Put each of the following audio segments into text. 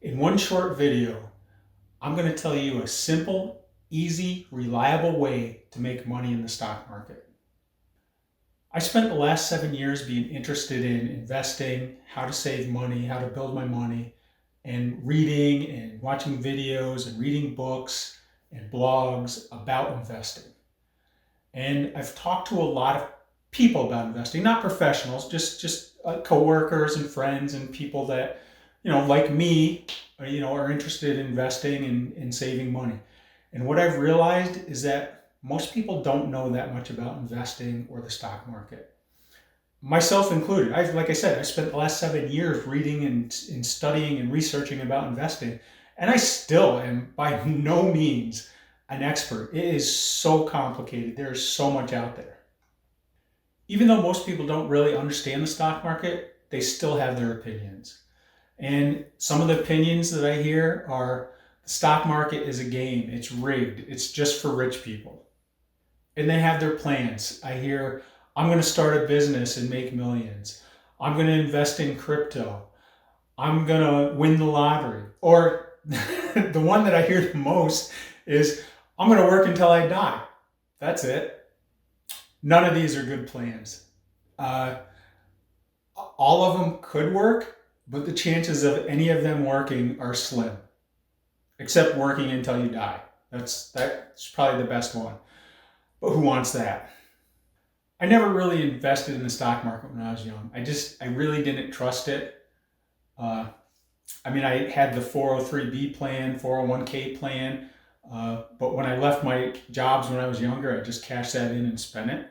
In one short video, I'm going to tell you a simple, easy, reliable way to make money in the stock market. I spent the last 7 years being interested in investing, how to save money, how to build my money, and reading and watching videos and reading books and blogs about investing. And I've talked to a lot of people about investing, not professionals, just coworkers and friends and people that, like me, are interested in investing and saving money. And what I've realized is that most people don't know that much about investing or the stock market. Myself included. Like I said, I spent the last 7 years reading and studying and researching about investing, and I still am by no means an expert. It is so complicated. There's so much out there. Even though most people don't really understand the stock market, they still have their opinions. And some of the opinions that I hear are the stock market is a game, it's rigged, it's just for rich people. And they have their plans. I hear, I'm going to start a business and make millions. I'm going to invest in crypto. I'm going to win the lottery. Or the one that I hear the most is, I'm going to work until I die. That's it. None of these are good plans. All of them could work, but the chances of any of them working are slim, except working until you die. That's probably the best one. But who wants that? I never really invested in the stock market when I was young. I really didn't trust it. I had the 403B plan, 401k plan, but when I left my jobs when I was younger, I just cashed that in and spent it.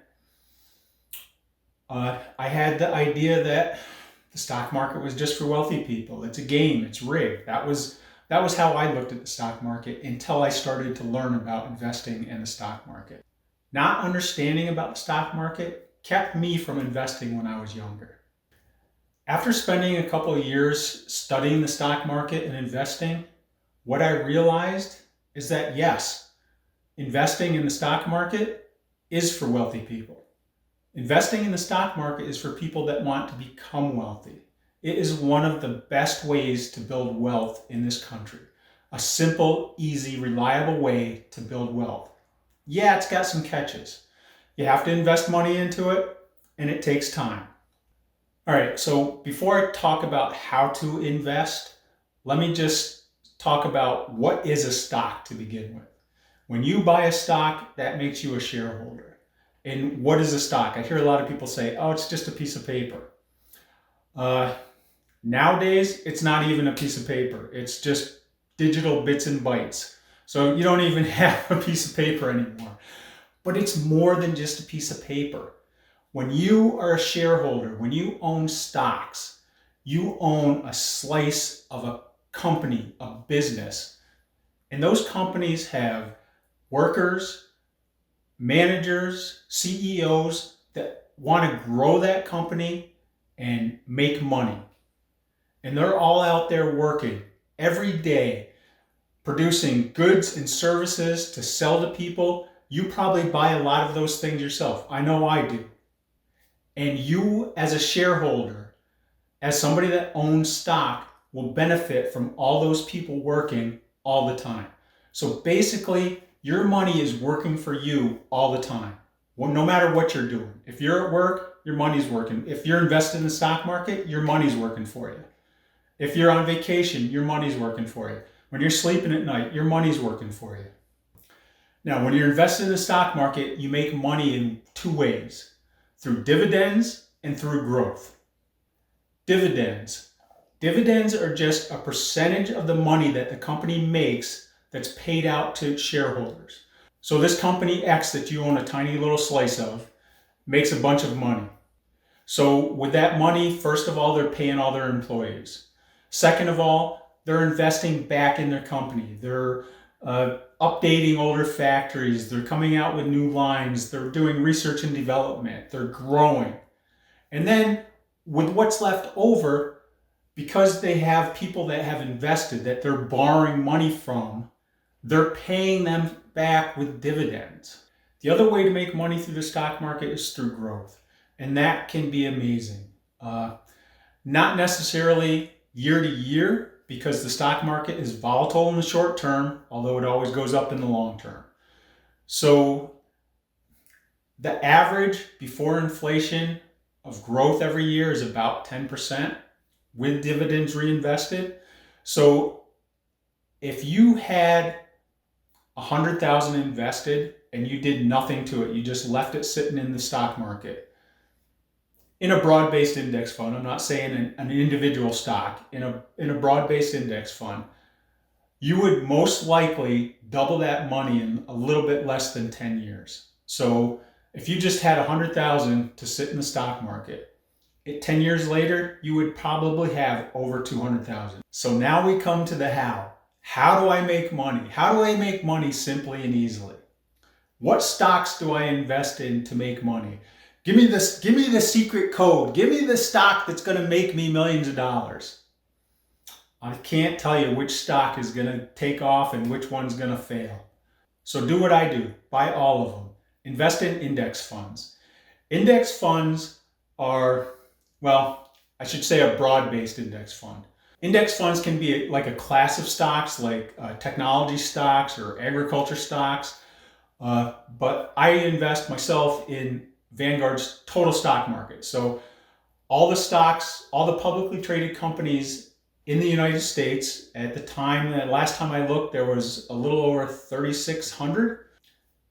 I had the idea that the stock market was just for wealthy people. It's a game. It's rigged. That was how I looked at the stock market until I started to learn about investing in the stock market. Not understanding about the stock market kept me from investing when I was younger. After spending a couple of years studying the stock market and investing, what I realized is that yes, investing in the stock market is for wealthy people. Investing in the stock market is for people that want to become wealthy. It is one of the best ways to build wealth in this country. A simple, easy, reliable way to build wealth. Yeah, it's got some catches. You have to invest money into it, and it takes time. All right, so before I talk about how to invest, let me just talk about what is a stock to begin with. When you buy a stock, that makes you a shareholder. And what is a stock? I hear a lot of people say, oh, it's just a piece of paper. Nowadays, it's not even a piece of paper. It's just digital bits and bytes. So you don't even have a piece of paper anymore. But it's more than just a piece of paper. When you are a shareholder, when you own stocks, you own a slice of a company, a business. And those companies have workers, managers, CEOs that want to grow that company and make money. And they're all out there working every day, producing goods and services to sell to people. You probably buy a lot of those things yourself. I know I do. And you, as a shareholder, as somebody that owns stock, will benefit from all those people working all the time. So basically, your money is working for you all the time, no matter what you're doing. If you're at work, your money's working. If you're invested in the stock market, your money's working for you. If you're on vacation, your money's working for you. When you're sleeping at night, your money's working for you. Now, when you're invested in the stock market, you make money in two ways: through dividends and through growth. Dividends. Dividends are just a percentage of the money that the company makes that's paid out to shareholders. So this company X that you own a tiny little slice of makes a bunch of money. So with that money, first of all, they're paying all their employees. Second of all, they're investing back in their company. They're updating older factories. They're coming out with new lines. They're doing research and development. They're growing. And then with what's left over, because they have people that have invested, that they're borrowing money from, they're paying them back with dividends. The other way to make money through the stock market is through growth. And that can be amazing. Not necessarily year to year, because the stock market is volatile in the short term, although it always goes up in the long term. So the average before inflation of growth every year is about 10% with dividends reinvested. So if you had 100,000 invested and you did nothing to it, you just left it sitting in the stock market, in a broad-based index fund, I'm not saying an individual stock, in a broad-based index fund, you would most likely double that money in a little bit less than 10 years. So if you just had 100,000 to sit in the stock market, 10 years later, you would probably have over 200,000. So now we come to the how. How do I make money? How do I make money simply and easily? What stocks do I invest in to make money? Give me the secret code. Give me the stock that's going to make me millions of dollars. I can't tell you which stock is going to take off and which one's going to fail. So do what I do. Buy all of them. Invest in index funds. Index funds are, well, I should say a broad-based index fund. Index funds can be like a class of stocks, like technology stocks or agriculture stocks. But I invest myself in Vanguard's total stock market. So all the stocks, all the publicly traded companies in the United States, at the time, last time I looked, there was a little over 3,600.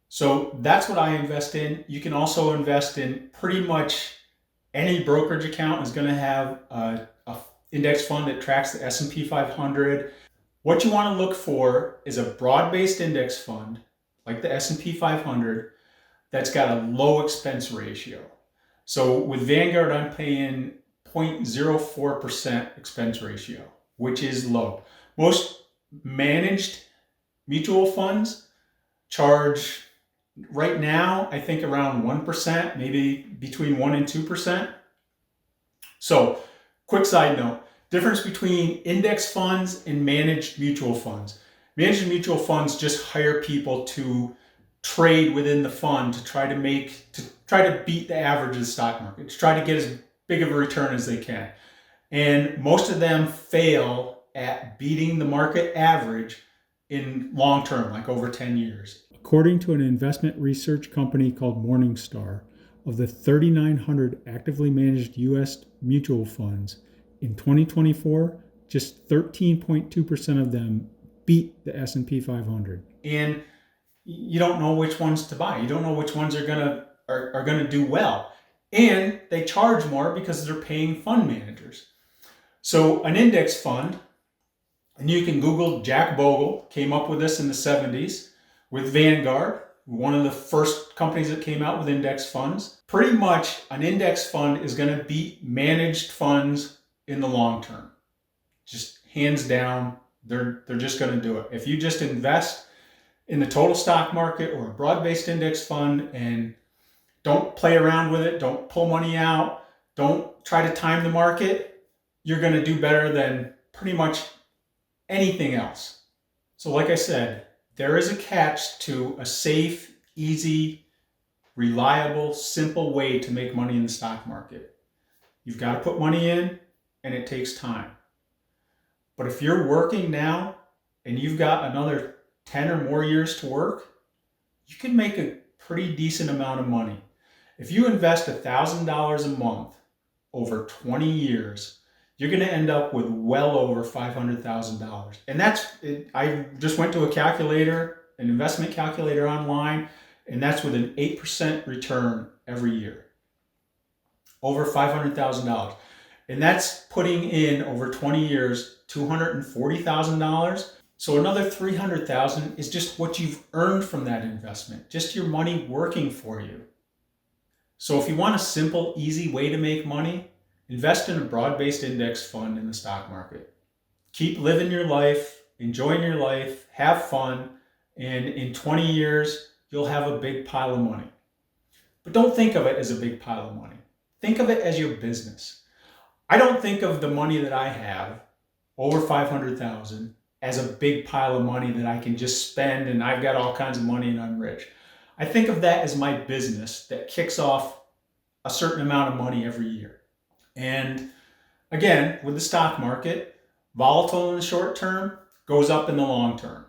So that's what I invest in. You can also invest in pretty much any brokerage account is going to have a index fund that tracks the S&P 500. What you want to look for is a broad-based index fund like the S&P 500 that's got a low expense ratio. So with Vanguard, I'm paying 0.04% expense ratio, which is low. Most managed mutual funds charge right now, I think around 1%, maybe between 1 and 2%. So quick side note, difference between index funds and managed mutual funds. Managed mutual funds just hire people to trade within the fund to try to beat the average of the stock market, to try to get as big of a return as they can. And most of them fail at beating the market average in long term, like over 10 years. According to an investment research company called Morningstar, of the 3,900 actively managed U.S. mutual funds in 2024, just 13.2% of them beat the S&P 500. And you don't know which ones to buy. You don't know which ones are gonna do well. And they charge more because they're paying fund managers. So an index fund, and you can Google, Jack Bogle came up with this in the 70s with Vanguard, one of the first companies that came out with index funds. Pretty much an index fund is going to beat managed funds in the long term. Just hands down, they're just going to do it. If you just invest in the total stock market or a broad-based index fund and don't play around with it, don't pull money out, don't try to time the market, you're going to do better than pretty much anything else. So like I said, there is a catch to a safe, easy, reliable, simple way to make money in the stock market. You've got to put money in, and it takes time. But if you're working now and you've got another 10 or more years to work, you can make a pretty decent amount of money. If you invest $1,000 a month over 20 years, you're going to end up with well over $500,000. And that's, I just went to a calculator, an investment calculator online, and that's with an 8% return every year. Over $500,000. And that's putting in over 20 years, $240,000. So another $300,000 is just what you've earned from that investment, just your money working for you. So if you want a simple, easy way to make money, invest in a broad-based index fund in the stock market. Keep living your life, enjoying your life, have fun, and in 20 years, you'll have a big pile of money. But don't think of it as a big pile of money. Think of it as your business. I don't think of the money that I have, over $500,000, as a big pile of money that I can just spend and I've got all kinds of money and I'm rich. I think of that as my business that kicks off a certain amount of money every year. And again, with the stock market, Volatile in the short term, goes up in the long term.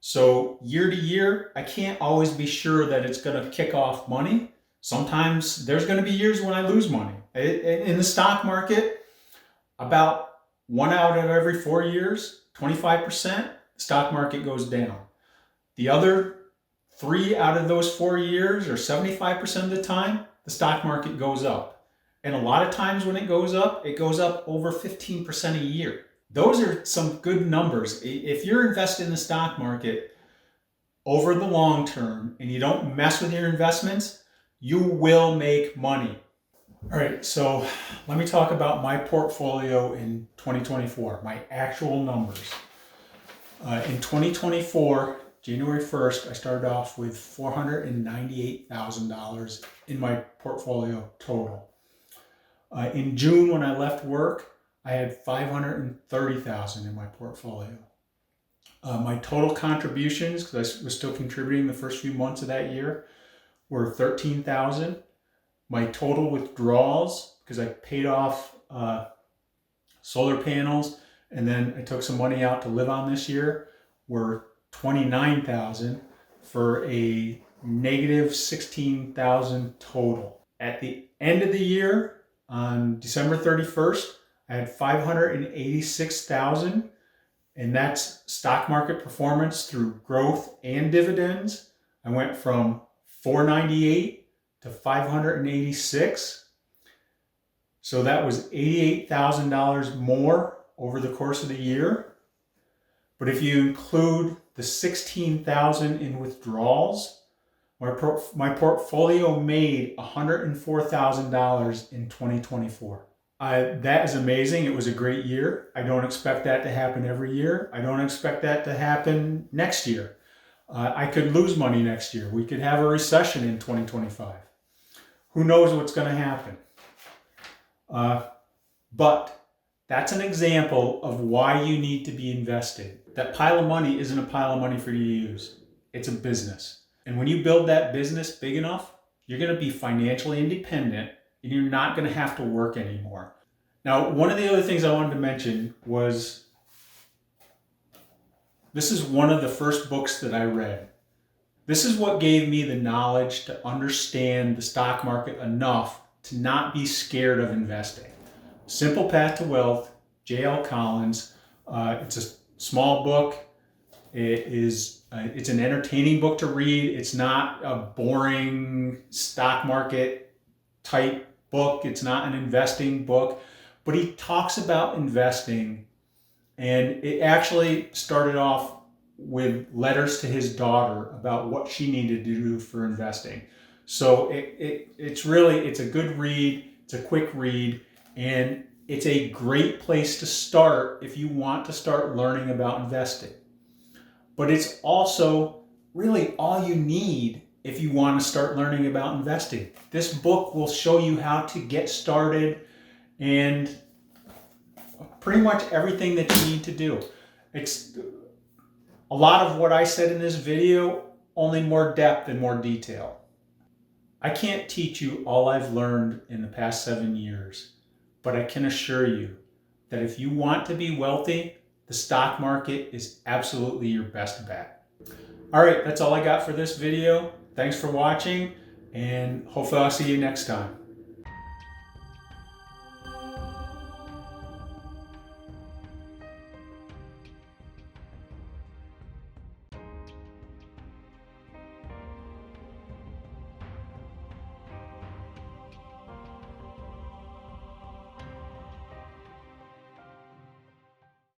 So year to year, I can't always be sure that it's going to kick off money. Sometimes there's going to be years when I lose money. In the stock market, about 1 out of every 4 years, 25%, the stock market goes down. The other 3 out of those 4 years, or 75% of the time, the stock market goes up. And a lot of times when it goes up over 15% a year. Those are some good numbers. If you're invested in the stock market over the long term and you don't mess with your investments, you will make money. All right, so let me talk about my portfolio in 2024, my actual numbers. In 2024, January 1st, I started off with $498,000 in my portfolio total. In June, when I left work, I had $530,000 in my portfolio. My total contributions, because I was still contributing the first few months of that year, were $13,000. My total withdrawals, because I paid off solar panels and then I took some money out to live on this year, were $29,000 for a negative $16,000 total. At the end of the year, on December 31st, I had $586,000, and that's stock market performance through growth and dividends. I went from $498 to $586. So that was $88,000 more over the course of the year. But if you include the $16,000 in withdrawals, my portfolio made $104,000 in 2024. That is amazing. It was a great year. I don't expect that to happen every year. I don't expect that to happen next year. I could lose money next year. We could have a recession in 2025. Who knows what's going to happen? But that's an example of why you need to be invested. That pile of money isn't a pile of money for you to use. It's a business. And when you build that business big enough, you're going to be financially independent and you're not going to have to work anymore. Now, one of the other things I wanted to mention was this is one of the first books that I read. This is what gave me the knowledge to understand the stock market enough to not be scared of investing. Simple Path to Wealth, J.L. Collins. It's a small book. It's an entertaining book to read. It's not a boring stock market type book. It's not an investing book, but he talks about investing, and it actually started off with letters to his daughter about what she needed to do for investing. So it's a good read. It's a quick read, and it's a great place to start if you want to start learning about investing. But it's also really all you need if you want to start learning about investing. This book will show you how to get started and pretty much everything that you need to do. It's a lot of what I said in this video, only more depth and more detail. I can't teach you all I've learned in the past 7 years, but I can assure you that if you want to be wealthy, the stock market is absolutely your best bet. All right, that's all I got for this video. Thanks for watching, and hopefully I'll see you next time.